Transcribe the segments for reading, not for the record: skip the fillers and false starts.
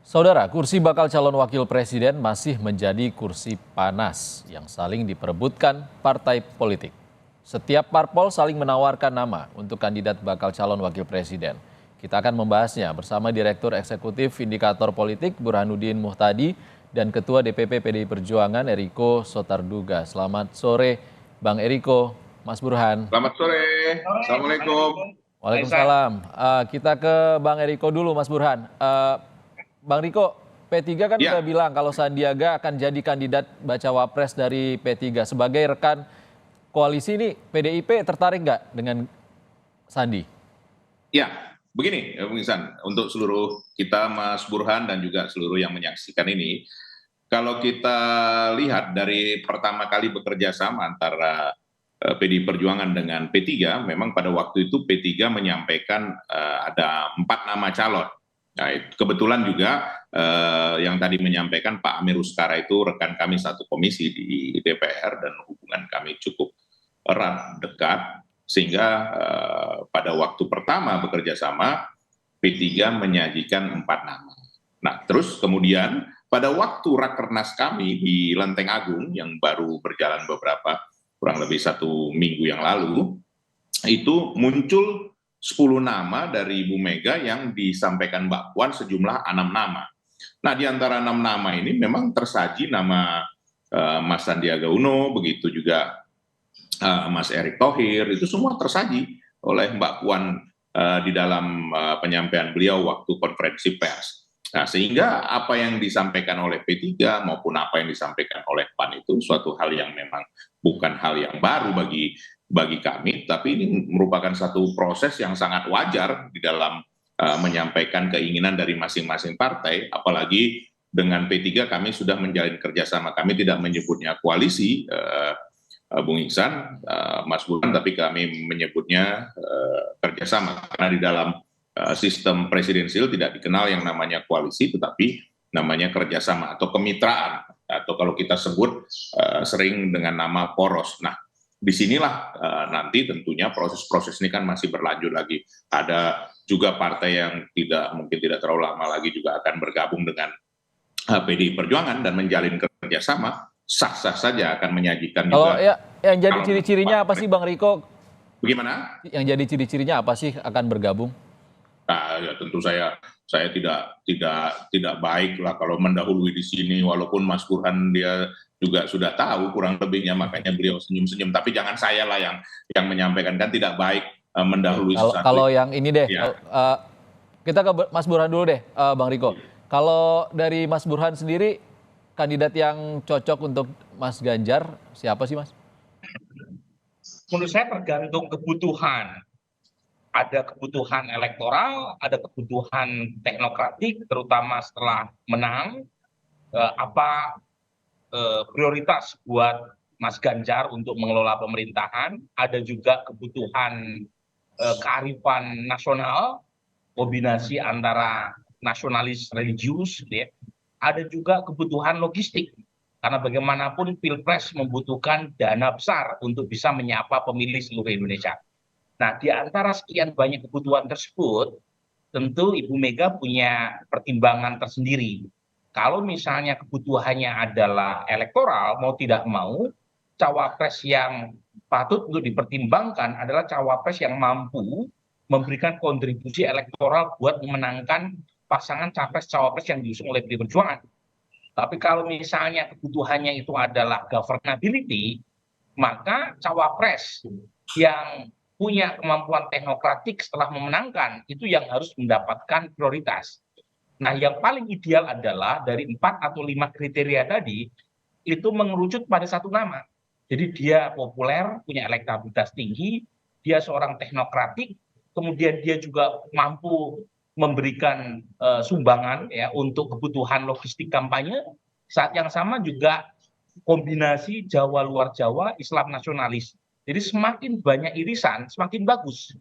Saudara, kursi bakal calon wakil presiden masih menjadi kursi panas yang saling diperebutkan partai politik. Setiap parpol saling menawarkan nama untuk kandidat bakal calon wakil presiden. Kita akan membahasnya bersama Direktur Eksekutif Indikator Politik Burhanuddin Muhtadi dan Ketua DPP PDI Perjuangan Eriko Sotarduga. Selamat sore Bang Eriko, Mas Burhan. Selamat sore. Assalamualaikum. Waalaikumsalam. Kita ke Bang Eriko dulu, Mas Burhan. Bang Riko, P3 kan udah Ya, bilang kalau Sandiaga akan jadi kandidat bacawa pres dari P3. Sebagai rekan koalisi ini, PDIP tertarik nggak dengan Sandi? ya. Begini, Bung Ihsan, untuk seluruh kita, Mas Burhan, dan juga seluruh yang menyaksikan ini, kalau kita lihat dari pertama kali bekerja sama antara PDI Perjuangan dengan P3, memang pada waktu itu P3 menyampaikan ada 4 nama calon. Nah, kebetulan juga yang tadi menyampaikan Pak Amir Uskara itu rekan kami satu komisi di DPR dan hubungan kami cukup erat, dekat, sehingga pada waktu pertama bekerja sama, P3 menyajikan 4 nama. Nah, terus kemudian pada waktu rakernas kami di Lenteng Agung yang baru berjalan kurang lebih 1 minggu yang lalu, itu muncul 10 nama dari Ibu Mega yang disampaikan Mbak Puan sejumlah 6 nama. Nah, di antara 6 nama ini memang tersaji nama Mas Sandiaga Uno, begitu juga Mas Erick Thohir, itu semua tersaji oleh Mbak Puan di dalam penyampaian beliau waktu konferensi pers. Nah, sehingga apa yang disampaikan oleh P3 maupun apa yang disampaikan oleh PAN itu suatu hal yang memang bukan hal yang baru bagi kami, tapi ini merupakan satu proses yang sangat wajar di dalam menyampaikan keinginan dari masing-masing partai, apalagi dengan P3 kami sudah menjalin kerjasama, kami tidak menyebutnya koalisi, Bung Iksan, Mas Burhan, tapi kami menyebutnya kerjasama, karena di dalam sistem presidensial tidak dikenal yang namanya koalisi, tetapi namanya kerjasama atau kemitraan, atau kalau kita sebut sering dengan nama poros. Nah, disinilah nanti tentunya proses-proses ini kan masih berlanjut lagi. Ada juga partai yang mungkin tidak terlalu lama lagi juga akan bergabung dengan PDI Perjuangan dan menjalin kerjasama, sah-sah saja akan menyajikan Kalau juga. ya, yang jadi ciri-cirinya apa sih Bang Riko? Bagaimana? Yang jadi ciri-cirinya apa sih akan bergabung? Nah, ya tentu saya tidak baik lah kalau mendahului di sini, walaupun Mas Burhan dia juga sudah tahu kurang lebihnya, makanya beliau senyum-senyum. Tapi jangan saya lah yang menyampaikan, kan tidak baik mendahului sesuatu. Kalau yang ini deh, Ya. kita ke Mas Burhan dulu deh, Bang Riko. Kalau dari Mas Burhan sendiri, kandidat yang cocok untuk Mas Ganjar siapa sih, Mas? Menurut saya tergantung kebutuhan. Ada kebutuhan elektoral, ada kebutuhan teknokratik, terutama setelah menang. Apa prioritas buat Mas Ganjar untuk mengelola pemerintahan? Ada juga kebutuhan kearifan nasional, kombinasi antara nasionalis religius, gitu ya. Ada juga kebutuhan logistik, karena bagaimanapun Pilpres membutuhkan dana besar untuk bisa menyapa pemilih seluruh Indonesia. Nah, di antara sekian banyak kebutuhan tersebut, tentu Ibu Mega punya pertimbangan tersendiri. Kalau misalnya kebutuhannya adalah elektoral, mau tidak mau, cawapres yang patut untuk dipertimbangkan adalah cawapres yang mampu memberikan kontribusi elektoral buat memenangkan pasangan capres-cawapres yang diusung oleh PDI Perjuangan. Tapi kalau misalnya kebutuhannya itu adalah governability, maka cawapres yang punya kemampuan teknokratik setelah memenangkan itu yang harus mendapatkan prioritas. Nah, yang paling ideal adalah dari 4 atau 5 kriteria tadi itu mengerucut pada satu nama. Jadi dia populer, punya elektabilitas tinggi, dia seorang teknokratik, kemudian dia juga mampu memberikan sumbangan ya untuk kebutuhan logistik kampanye. Saat yang sama juga kombinasi Jawa luar Jawa, Islam nasionalis. Jadi semakin banyak irisan, semakin bagus.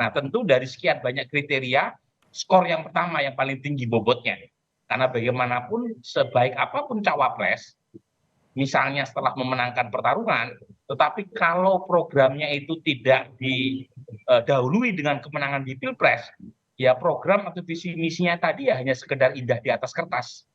Nah, tentu dari sekian banyak kriteria, skor yang pertama yang paling tinggi bobotnya. Karena bagaimanapun sebaik apapun cawapres, misalnya setelah memenangkan pertarungan, tetapi kalau programnya itu tidak didahului dengan kemenangan di Pilpres, ya program atau visi misinya tadi ya hanya sekedar indah di atas kertas.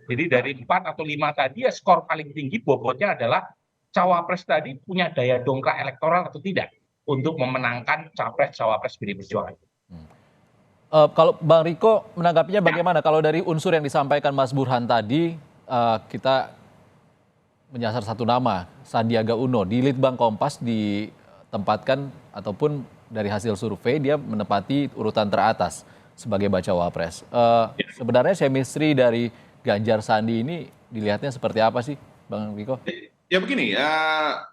Jadi dari 4 atau 5 tadi ya skor paling tinggi bobotnya adalah cawapres tadi punya daya dongkrak elektoral atau tidak untuk memenangkan capres cawapres PD Perjuangan. Kalau Bang Riko menanggapinya bagaimana? Kalau dari unsur yang disampaikan Mas Burhan tadi, kita menyasar satu nama, Sandiaga Uno. Di Litbang Kompas ditempatkan ataupun dari hasil survei dia menempati urutan teratas sebagai bacawa pres. Sebenarnya chemistry dari Ganjar Sandi ini dilihatnya seperti apa sih, Bang Riko? Ya begini,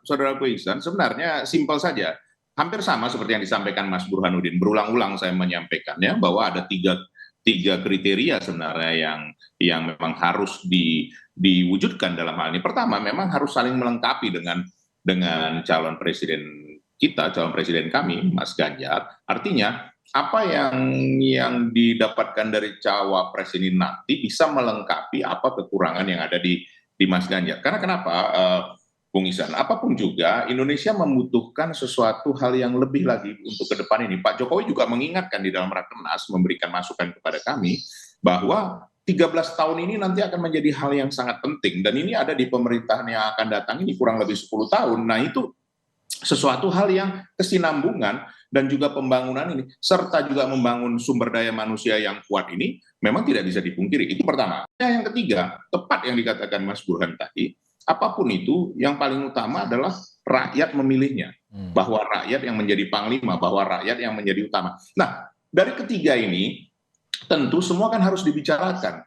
Saudara Ihsan, sebenarnya simpel saja. Hampir sama seperti yang disampaikan Mas Burhanuddin. Berulang-ulang saya menyampaikannya bahwa ada tiga kriteria sebenarnya yang memang harus diwujudkan dalam hal ini. Pertama, memang harus saling melengkapi dengan calon presiden kita, calon presiden kami, Mas Ganjar. Artinya apa yang didapatkan dari cawapres ini nanti bisa melengkapi apa kekurangan yang ada di Mas Ganjar. Karena kenapa, Bung Ihsan, apapun juga Indonesia membutuhkan sesuatu hal yang lebih lagi untuk ke depan ini. Pak Jokowi juga mengingatkan di dalam Rakernas, memberikan masukan kepada kami bahwa 13 tahun ini nanti akan menjadi hal yang sangat penting, dan ini ada di pemerintahan yang akan datang ini kurang lebih 10 tahun. Nah, itu sesuatu hal yang kesinambungan dan juga pembangunan ini, serta juga membangun sumber daya manusia yang kuat ini, memang tidak bisa dipungkiri. Itu pertama. Yang ketiga, tepat yang dikatakan Mas Burhan tadi, apapun itu, yang paling utama adalah rakyat memilihnya. Bahwa rakyat yang menjadi panglima, bahwa rakyat yang menjadi utama. Nah, dari ketiga ini, tentu semua kan harus dibicarakan,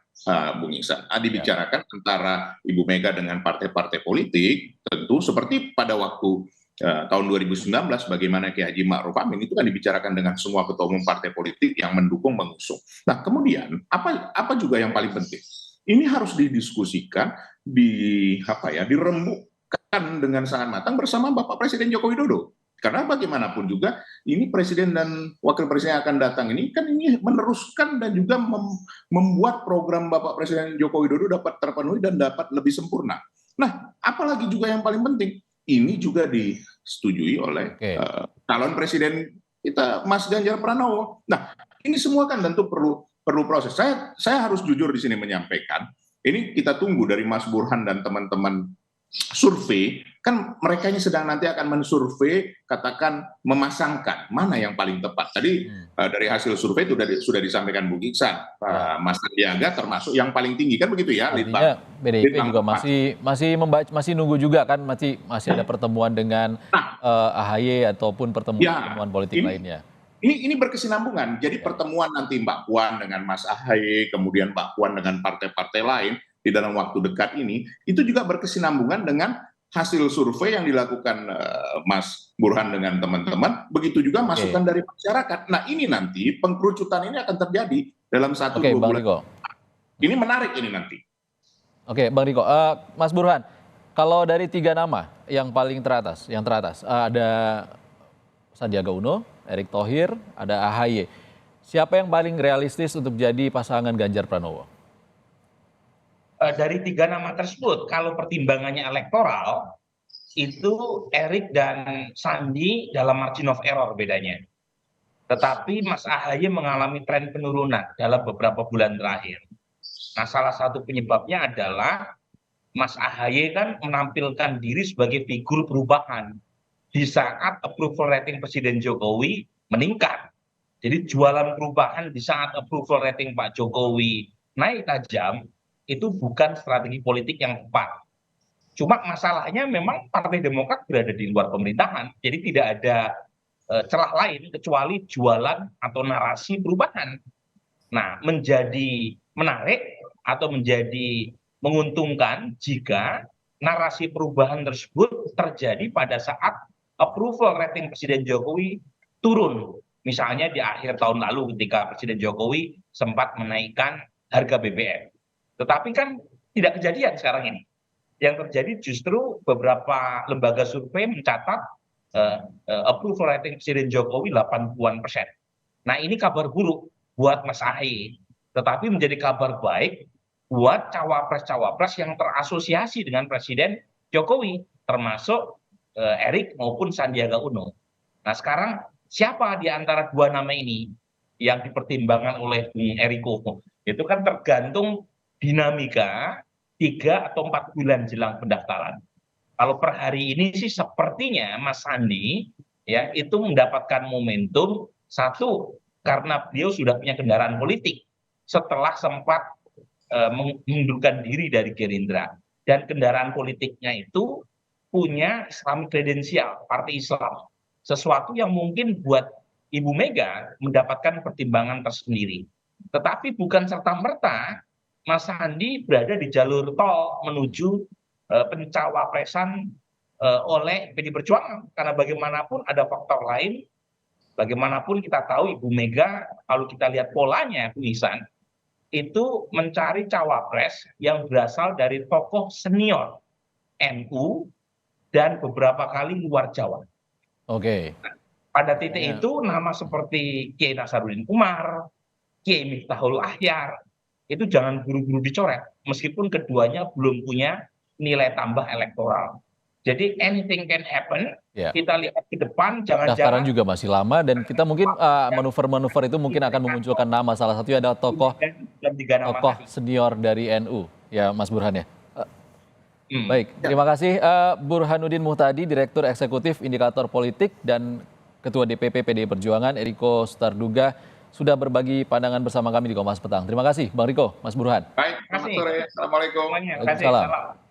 Bung Ihsan. Dibicarakan antara Ibu Mega dengan partai-partai politik, tentu seperti pada waktu tahun 2019, bagaimana Kiai Haji Ma'ruf Amin, itu kan dibicarakan dengan semua ketua umum partai politik yang mendukung mengusung. Nah, kemudian, apa juga yang paling penting? Ini harus didiskusikan, dirembukkan dengan sangat matang bersama Bapak Presiden Joko Widodo. Karena bagaimanapun juga ini presiden dan wakil presiden yang akan datang ini kan ini meneruskan dan juga membuat program Bapak Presiden Joko Widodo dapat terpenuhi dan dapat lebih sempurna. Nah, apalagi juga yang paling penting, ini juga disetujui oleh calon presiden kita, Mas Ganjar Pranowo. Nah, ini semua kan tentu perlu proses. Saya harus jujur di sini menyampaikan, ini kita tunggu dari Mas Burhan dan teman-teman survei, kan mereka ini sedang nanti akan mensurvei, katakan memasangkan mana yang paling tepat. Tadi dari hasil survei itu sudah disampaikan Bung Iksan, Mas Sandiaga termasuk yang paling tinggi, kan begitu ya? Artinya PDIP juga masih nunggu juga kan, masih ada pertemuan dengan AHY ataupun pertemuan politik lainnya. Ini berkesinambungan. Jadi pertemuan nanti Mbak Puan dengan Mas AHY, kemudian Mbak Puan dengan partai-partai lain di dalam waktu dekat ini, itu juga berkesinambungan dengan hasil survei yang dilakukan Mas Burhan dengan teman-teman, begitu juga masukan dari masyarakat. Nah, ini nanti pengkerucutan ini akan terjadi dalam 1-2 bulan. Ini menarik ini nanti. Oke, Bang Riko. Mas Burhan, kalau dari 3 nama yang paling teratas, ada Sandiaga Uno, Erick Thohir, ada AHY. Siapa yang paling realistis untuk jadi pasangan Ganjar Pranowo? Dari 3 nama tersebut, kalau pertimbangannya elektoral, itu Erick dan Sandi dalam margin of error bedanya. Tetapi Mas AHY mengalami tren penurunan dalam beberapa bulan terakhir. Nah, salah satu penyebabnya adalah Mas AHY kan menampilkan diri sebagai figur perubahan di saat approval rating Presiden Jokowi meningkat. Jadi jualan perubahan di saat approval rating Pak Jokowi naik tajam, itu bukan strategi politik yang tepat. Cuma masalahnya memang Partai Demokrat berada di luar pemerintahan, jadi tidak ada celah lain kecuali jualan atau narasi perubahan. Nah, menjadi menarik atau menjadi menguntungkan jika narasi perubahan tersebut terjadi pada saat approval rating Presiden Jokowi turun. Misalnya di akhir tahun lalu ketika Presiden Jokowi sempat menaikkan harga BBM. Tetapi kan tidak kejadian sekarang ini. Yang terjadi justru beberapa lembaga survei mencatat approval rating Presiden Jokowi 80-an%. Nah, ini kabar buruk buat Mas AHY. Tetapi menjadi kabar baik buat cawapres-cawapres yang terasosiasi dengan Presiden Jokowi, termasuk Erick maupun Sandiaga Uno. Nah, sekarang siapa di antara 2 nama ini yang dipertimbangkan oleh Bung Eriko. Itu kan tergantung dinamika 3 atau 4 bulan jelang pendaftaran. Kalau per hari ini sih sepertinya Mas Sandi ya itu mendapatkan momentum satu karena beliau sudah punya kendaraan politik setelah sempat mengundurkan diri dari Gerindra dan kendaraan politiknya itu punya Islamic kredensial, partai Islam. Sesuatu yang mungkin buat Ibu Mega mendapatkan pertimbangan tersendiri. Tetapi bukan serta-merta Mas Sandi berada di jalur tol menuju pencawapresan oleh PD Perjuangan. Karena bagaimanapun ada faktor lain, bagaimanapun kita tahu Ibu Mega, kalau kita lihat polanya, Bu Ihsan, itu mencari cawapres yang berasal dari tokoh senior NU dan beberapa kali luar Jawa. Oke. Pada titik itu nama seperti Kiai Nasaruddin Umar, Kiai Miftahul Ahyar, itu jangan buru-buru dicoret, meskipun keduanya belum punya nilai tambah elektoral. Jadi anything can happen, kita lihat ke depan, Daftaran jangan-jangan juga masih lama dan kita mungkin manuver-manuver itu mungkin akan memunculkan nama, salah satunya adalah tokoh senior dari NU, ya Mas Burhan ya. Baik, terima kasih Burhanuddin Muhtadi, Direktur Eksekutif Indikator Politik dan Ketua DPP PDI Perjuangan Eriko Sutarduga sudah berbagi pandangan bersama kami di Kompas Petang. Terima kasih Bang Riko, Mas Burhan. Baik, selamat sore. Assalamualaikum. Terima kasih.